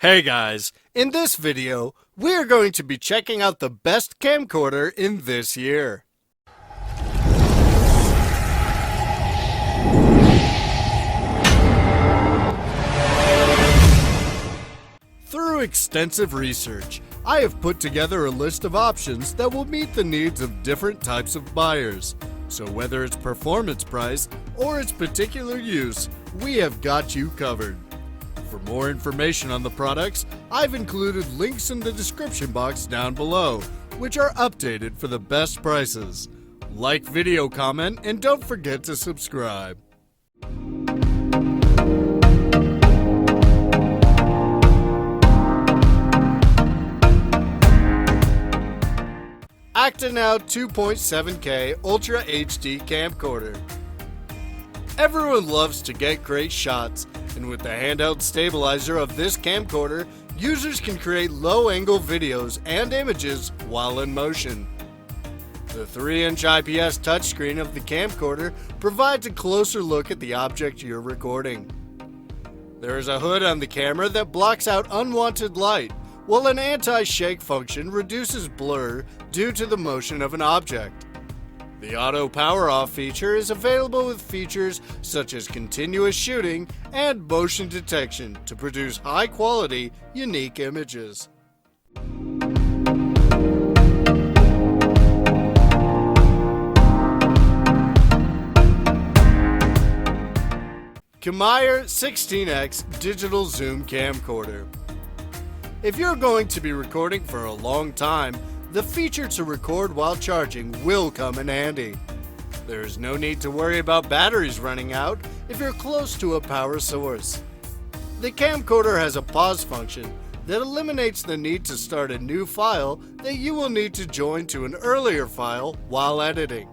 Hey guys, in this video, we are going to be checking out the best camcorder in this year. Through extensive research, I have put together a list of options that will meet the needs of different types of buyers. So whether it's performance price or its particular use, we have got you covered. For more information on the products, I've included links in the description box down below, which are updated for the best prices. Like, video, comment, and don't forget to subscribe. Actinow 2.7K Ultra HD Camcorder. Everyone loves to get great shots, and with the handheld stabilizer of this camcorder, users can create low-angle videos and images while in motion. The 3-inch IPS touchscreen of the camcorder provides a closer look at the object you're recording. There is a hood on the camera that blocks out unwanted light, while an anti-shake function reduces blur due to the motion of an object. The auto power off feature is available with features such as continuous shooting and motion detection to produce high quality, unique images. Camcorders 16x Digital Zoom Camcorder. If you're going to be recording for a long time, the feature to record while charging will come in handy. There's no need to worry about batteries running out if you're close to a power source. The camcorder has a pause function that eliminates the need to start a new file that you will need to join to an earlier file while editing.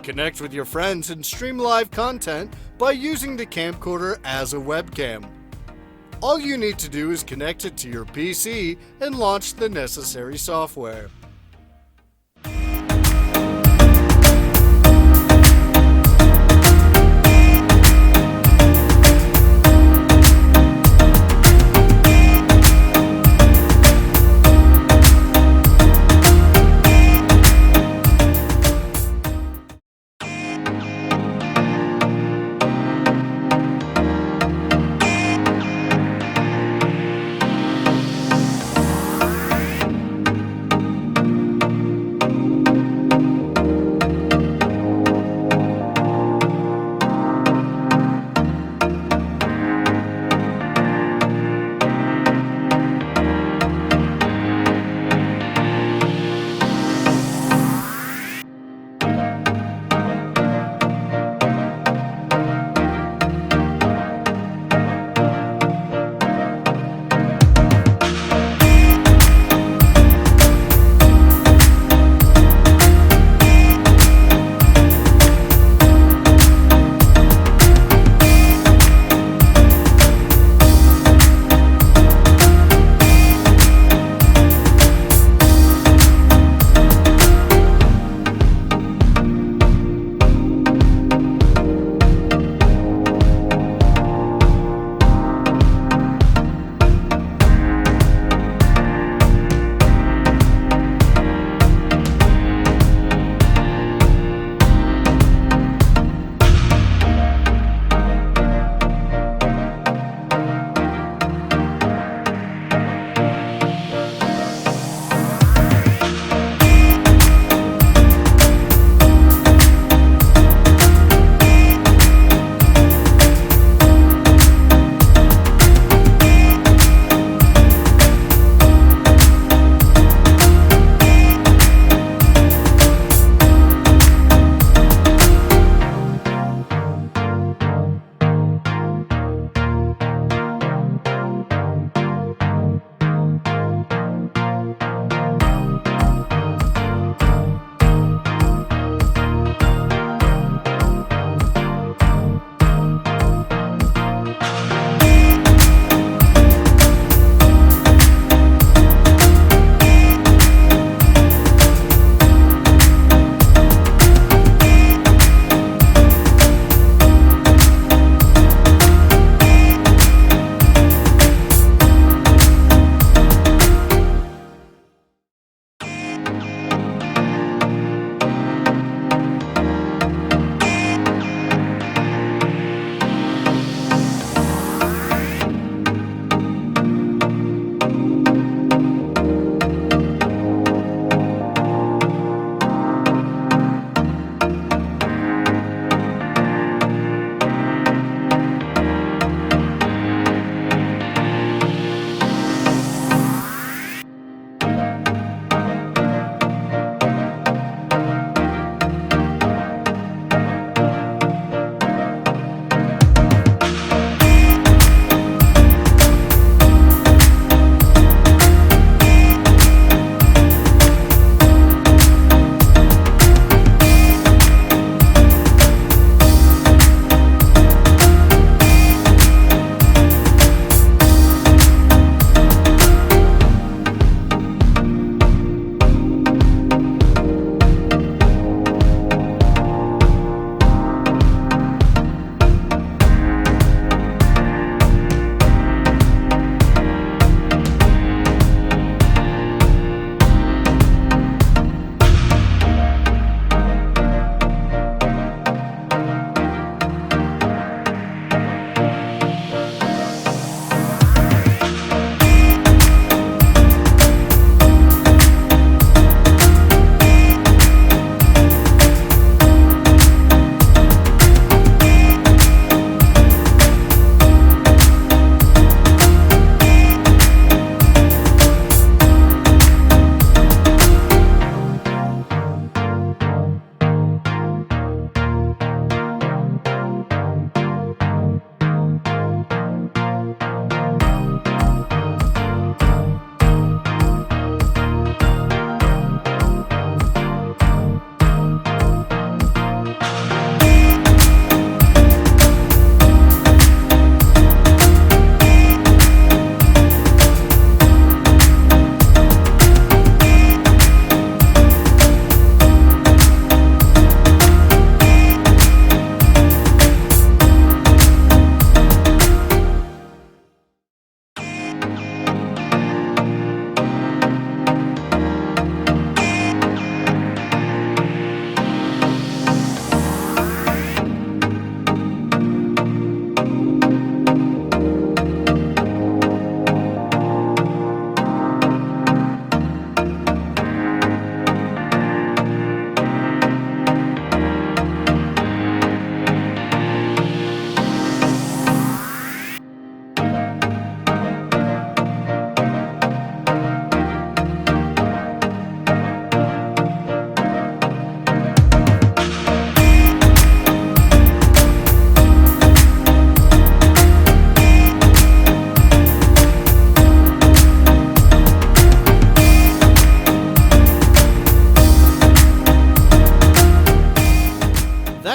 Connect with your friends and stream live content by using the camcorder as a webcam. All you need to do is connect it to your PC and launch the necessary software.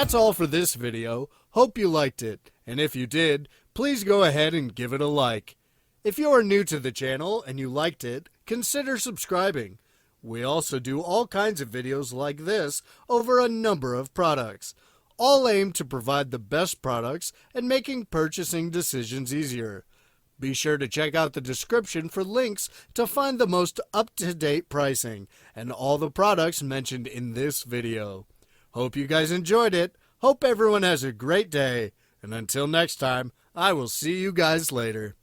That's all for this video. Hope you liked it, and if you did, please go ahead and give it a like. If you are new to the channel and you liked it, consider subscribing. We also do all kinds of videos like this over a number of products, all aimed to provide the best products and making purchasing decisions easier. Be sure to check out the description for links to find the most up-to-date pricing and all the products mentioned in this video. Hope you guys enjoyed it. Hope everyone has a great day. And until next time, I will see you guys later.